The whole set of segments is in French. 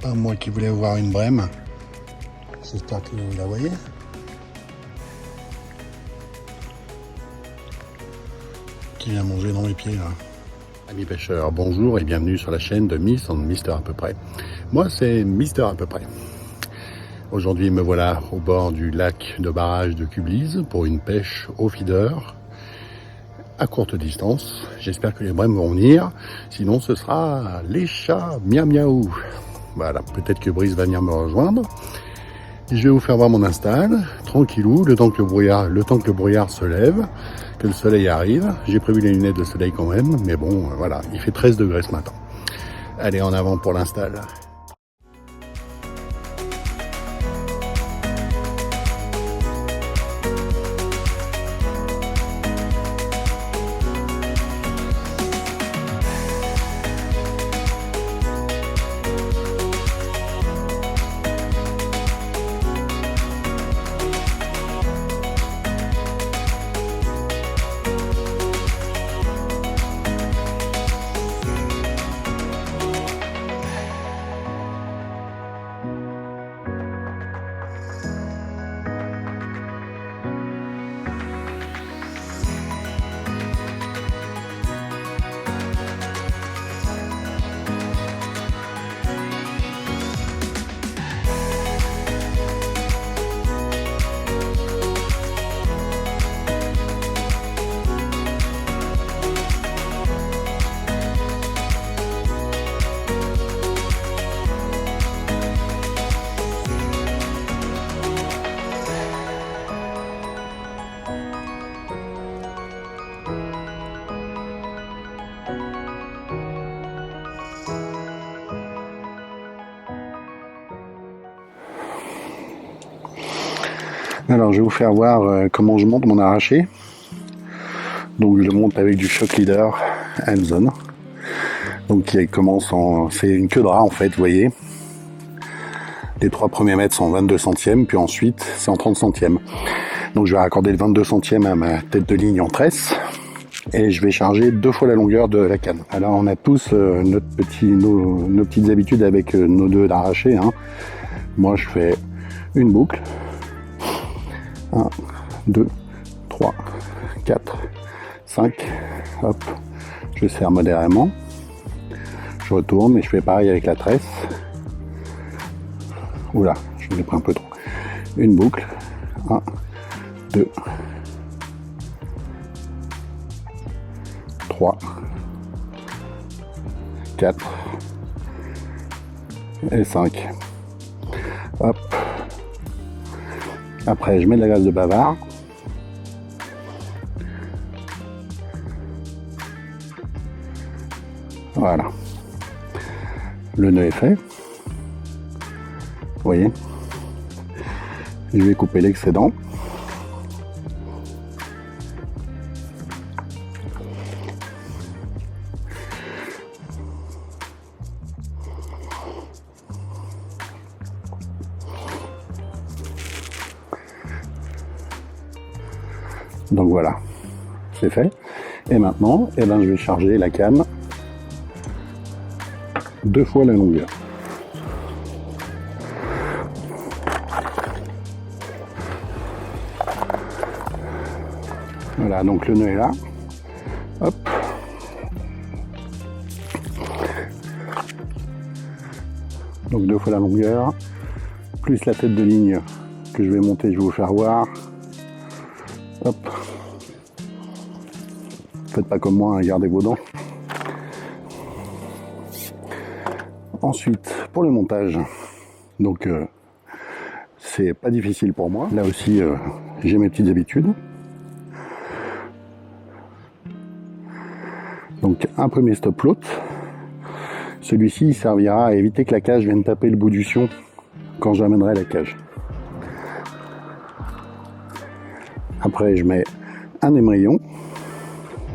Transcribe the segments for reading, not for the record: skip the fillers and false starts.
pas moi qui voulais voir une brème. J'espère que vous la voyez. Qui vient manger dans mes pieds là. Amis pêcheurs, bonjour et bienvenue sur la chaîne de Miss and Mister à peu près. Moi c'est Mister à peu près. Aujourd'hui me voilà au bord du lac de barrage de Cublise pour une pêche au feeder à courte distance. J'espère que les brèmes vont venir, sinon ce sera les chats miaou miaou. Voilà, peut-être que Brice va venir me rejoindre. Je vais vous faire voir mon install, tranquillou, le temps que le brouillard se lève, que le soleil arrive. J'ai prévu les lunettes de soleil quand même, mais bon, voilà, il fait 13 degrés ce matin. Allez, en avant pour l'install. Alors je vais vous faire voir comment je monte mon arraché. Donc je le monte avec du Shock Leader Hands-on. Donc qui commence en... c'est une queue de rat en fait, vous voyez. Les 3 premiers mètres sont en 22 centièmes, puis ensuite c'est en 30 centièmes. Donc je vais raccorder le 22 centièmes à ma tête de ligne en tresse. Et je vais charger 2 fois la longueur de la canne. Alors on a tous nos petites habitudes avec nos nœuds d'arraché. Hein. Moi je fais une boucle. 1, 2, 3, 4, 5, hop, je serre modérément, je retourne et je fais pareil avec la tresse. Oula, je l'ai pris un peu trop. Une boucle, 1, 2, 3, 4 et 5. Hop. Après, je mets de la graisse de bavard. Voilà. Le nœud est fait. Vous voyez. Je vais couper l'excédent. Donc voilà, c'est fait. Et maintenant, je vais charger la canne 2 fois la longueur. Voilà, donc le nœud est là. Hop. Donc 2 fois la longueur, plus la tête de ligne que je vais monter, je vais vous faire voir. Hop. Faites pas comme moi, hein, gardez vos dents. Ensuite, pour le montage, donc c'est pas difficile pour moi. Là aussi, j'ai mes petites habitudes. Donc un premier stop float. Celui-ci servira à éviter que la cage vienne taper le bout du sion quand j'amènerai la cage. Après, je mets un émerillon,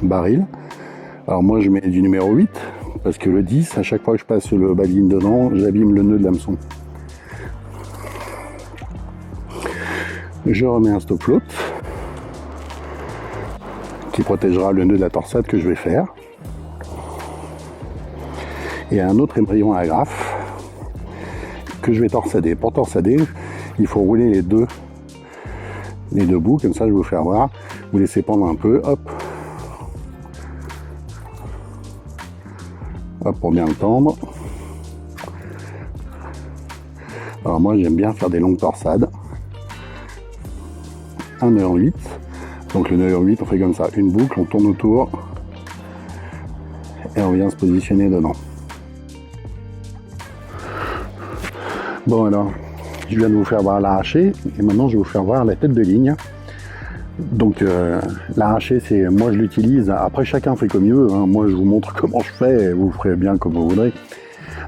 baril. Alors moi, je mets du numéro 8, parce que le 10, à chaque fois que je passe le baline dedans, j'abîme le nœud de l'hameçon. Je remets un stop float, qui protégera le nœud de la torsade que je vais faire. Et un autre émerillon à agrafe que je vais torsader. Pour torsader, il faut rouler les deux bouts, comme ça je vais vous faire voir. Vous laissez pendre un peu, hop. Hop, pour bien le tendre. Alors moi j'aime bien faire des longues torsades. Un nœud en 8. Donc le nœud en 8, on fait comme ça, une boucle, on tourne autour et on vient se positionner dedans. Bon alors, je viens de vous faire voir l'arraché et maintenant je vais vous faire voir la tête de ligne. Donc l'arraché, c'est moi je l'utilise, après chacun fait comme il veut, hein. Moi je vous montre comment je fais et vous ferez bien comme vous voudrez.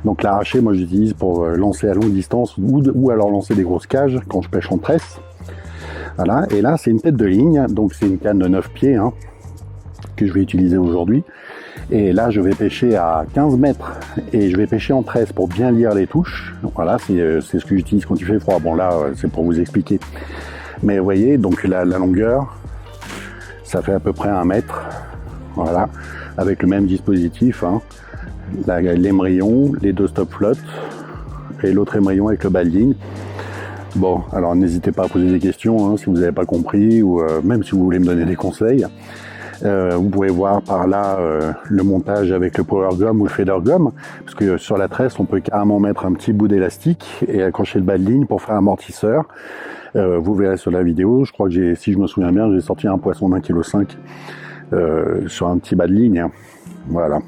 Donc l'arraché, moi j'utilise pour lancer à longue distance ou alors lancer des grosses cages quand je pêche en tresse. Voilà, et là c'est une tête de ligne, donc c'est une canne de 9 pieds hein, que je vais utiliser aujourd'hui. Et là je vais pêcher à 15 mètres et je vais pêcher en tresse pour bien lire les touches. Voilà, c'est ce que j'utilise quand il fait froid. Bon là c'est pour vous expliquer. Mais vous voyez, donc la longueur, ça fait à peu près 1 mètre. Voilà, avec le même dispositif, hein. L'émerillon, les deux stop flottes et l'autre émerillon avec le balding. Bon, alors n'hésitez pas à poser des questions hein, si vous n'avez pas compris ou même si vous voulez me donner des conseils. Vous pouvez voir par là le montage avec le power gum ou le feather gum, parce que sur la tresse on peut carrément mettre un petit bout d'élastique et accrocher le bas de ligne pour faire amortisseur. Vous verrez sur la vidéo, je crois que si je me souviens bien, j'ai sorti un poisson d'1,5 kg sur un petit bas de ligne. Voilà.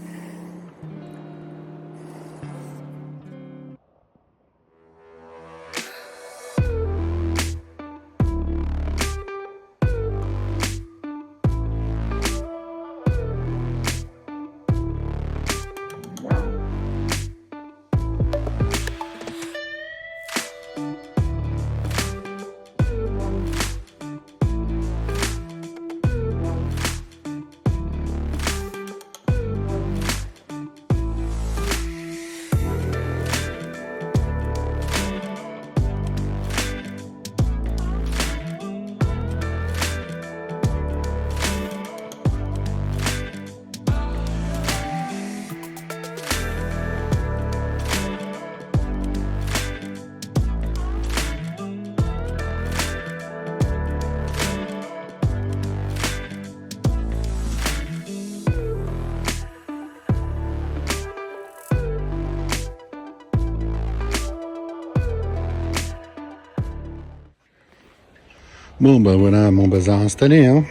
Bon bah voilà mon bazar installé hein.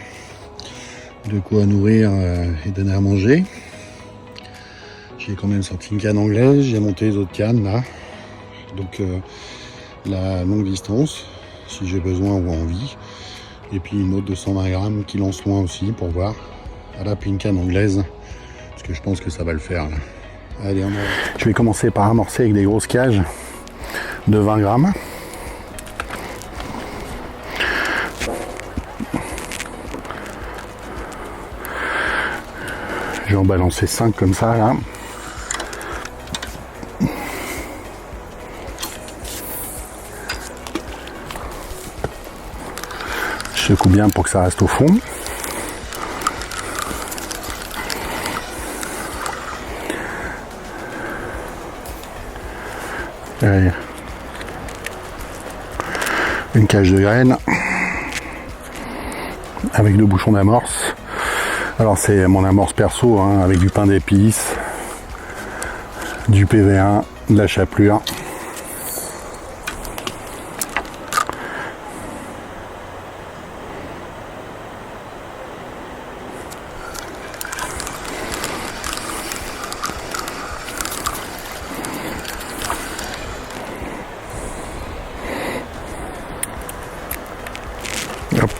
De quoi nourrir et donner à manger. J'ai quand même sorti une canne anglaise, j'ai monté les autres cannes là. Donc la longue distance si j'ai besoin ou envie. Et puis une autre de 120 grammes qui lance loin aussi pour voir. Voilà, puis une canne anglaise. Parce que je pense que ça va le faire là. Allez, je vais commencer par amorcer avec des grosses cages de 20 grammes. Je vais en balancer 5 comme ça là. Je secoue bien pour que ça reste au fond. Allez. Une cage de graines avec 2 bouchons d'amorce. Alors c'est mon amorce perso hein, avec du pain d'épices, du PV1, de la chapelure. Hop,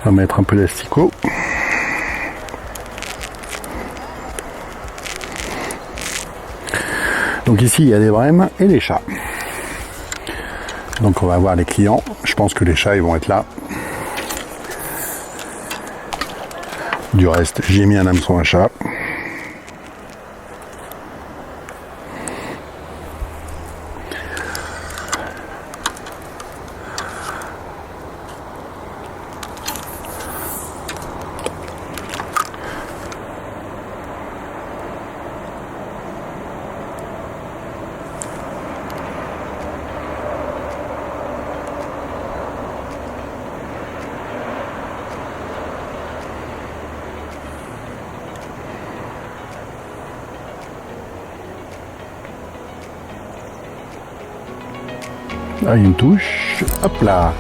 on va mettre un peu d'asticot. Donc ici il y a des brèmes et des chats. Donc on va voir les clients. Je pense que les chats ils vont être là. Du reste, j'ai mis un hameçon à chat. Ah, une touche. Hop là.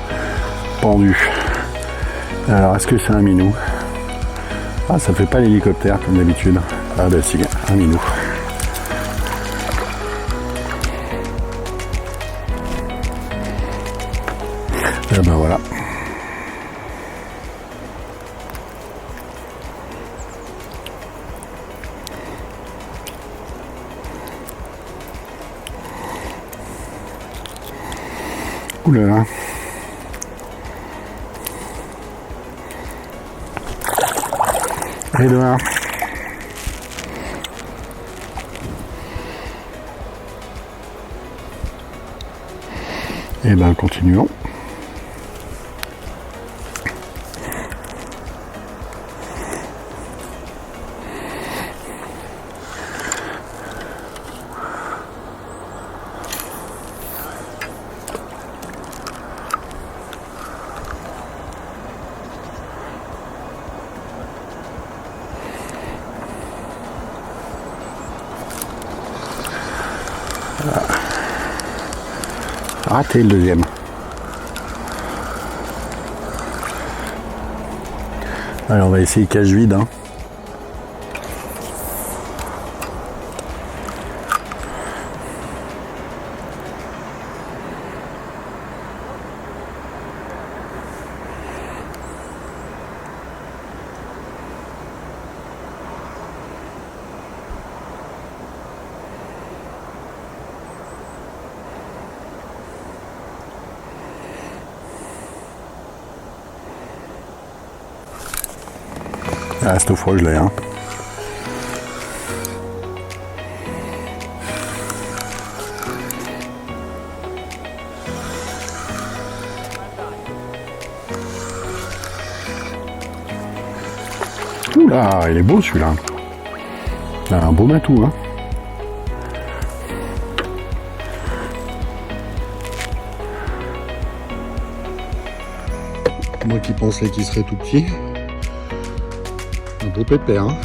Pendu. Alors, est-ce que c'est un minou? Ah, ça fait pas l'hélicoptère comme d'habitude. Ah bah si, un minou. Et ben voilà. Oula. Et dehors. Et ben continuons. Raté le deuxième. Allez, on va essayer cage vide. Hein. Ah, cette fois je l'ai. Hein. Oula, il est beau celui-là. Il a un beau matou. Hein. Moi qui pensais qu'il serait tout petit. Un beau pépère. Hein.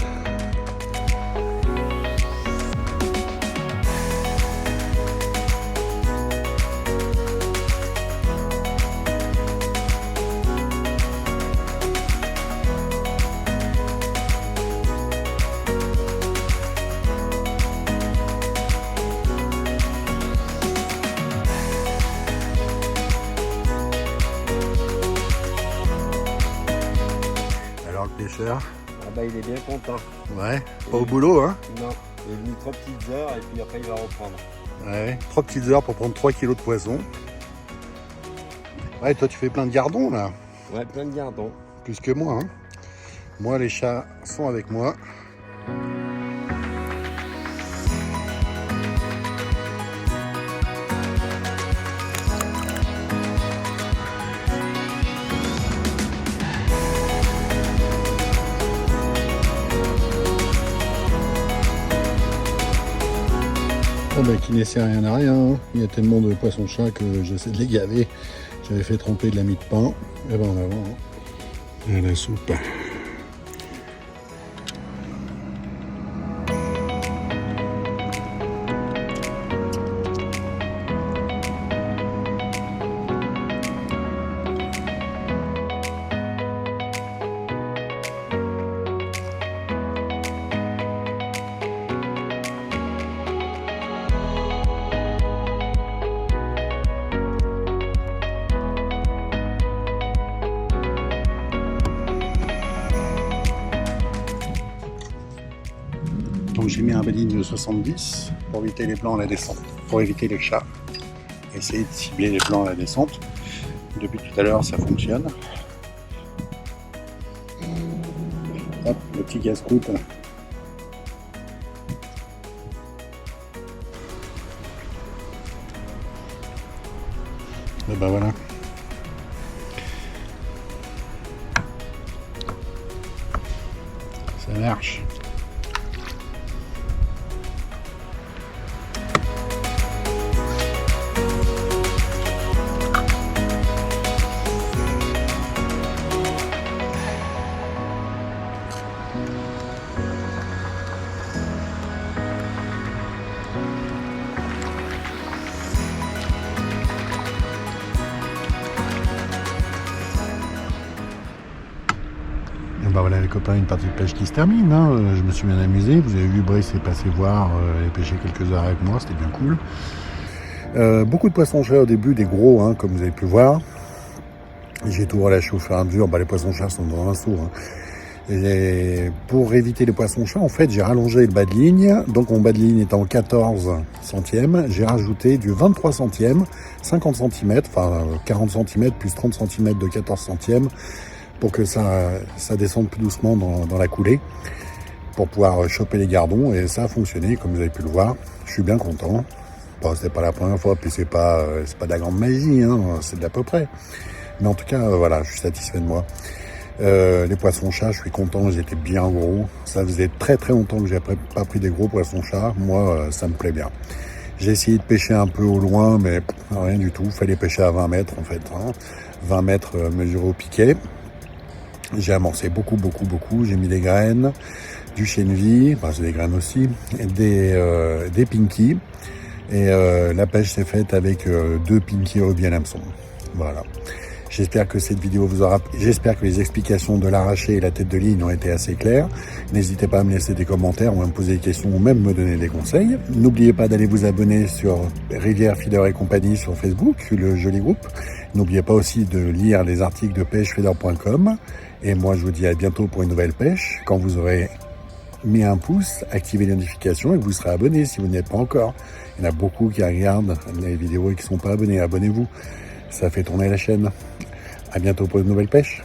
Alors le pêcheur. Ah bah il est bien content. Ouais, pas au boulot hein. Non, il est venu 3 petites heures et puis après il va reprendre. Ouais, 3 petites heures pour prendre 3 kilos de poisson. Ouais, toi tu fais plein de gardons là. Ouais, plein de gardons. Plus que moi hein. Moi les chats sont avec moi. Oh bah qui n'essaie rien à rien, il y a tellement de poissons-chats que j'essaie de les gaver. J'avais fait tremper de la mie de pain, et ben en avant, hein. Et la soupe. Donc j'ai mis un badine de 70 pour éviter les plans à la descente, pour éviter les chats. Essayer de cibler les plans à la descente. Depuis tout à l'heure ça fonctionne. Hop, le petit casse-croûte. Et ben voilà. Ça marche. Bah voilà les copains, une partie de pêche qui se termine, hein. Je me suis bien amusé, vous avez vu Brice est passé voir et pêcher quelques heures avec moi, c'était bien cool. Beaucoup de poissons chers au début, des gros, hein, comme vous avez pu voir. J'ai tout relâché au fur et à mesure, bah, les poissons chers sont dans un seau. Hein. Et pour éviter les poissons chers, en fait, j'ai rallongé le bas de ligne. Donc mon bas de ligne est en 14 centièmes. J'ai rajouté du 23 centièmes, 50 cm, enfin 40 cm plus 30 cm de 14 centièmes pour que ça descende plus doucement dans la coulée pour pouvoir choper les gardons. Et ça a fonctionné, comme vous avez pu le voir. Je suis bien content. Bon, c'est pas la première fois, puis c'est pas de la grande magie, hein, c'est de l'à peu près. Mais en tout cas, voilà, je suis satisfait de moi. Les poissons chats, je suis content, ils étaient bien gros. Ça faisait très très longtemps que j'ai pas pris des gros poissons chats. Moi, ça me plaît bien. J'ai essayé de pêcher un peu au loin, mais rien du tout. Fallait pêcher à 20 mètres en fait. Hein. 20 mètres mesurés au piquet. J'ai amorcé beaucoup. J'ai mis des graines, du chènevis, enfin c'est des graines aussi, des pinkies. Et la pêche s'est faite avec 2 pinkies rubis à l'hameçon. Voilà. J'espère que cette vidéo vous aura... J'espère que les explications de l'arraché et la tête de ligne ont été assez claires. N'hésitez pas à me laisser des commentaires ou à me poser des questions ou même me donner des conseils. N'oubliez pas d'aller vous abonner sur Rivière Feeder et compagnie sur Facebook, le joli groupe. N'oubliez pas aussi de lire les articles de pêchefeeder.com. Et moi, je vous dis à bientôt pour une nouvelle pêche. Quand vous aurez mis un pouce, activez les notifications et vous serez abonné si vous n'êtes pas encore. Il y en a beaucoup qui regardent les vidéos et qui ne sont pas abonnés. Abonnez-vous, ça fait tourner la chaîne. À bientôt pour une nouvelle pêche.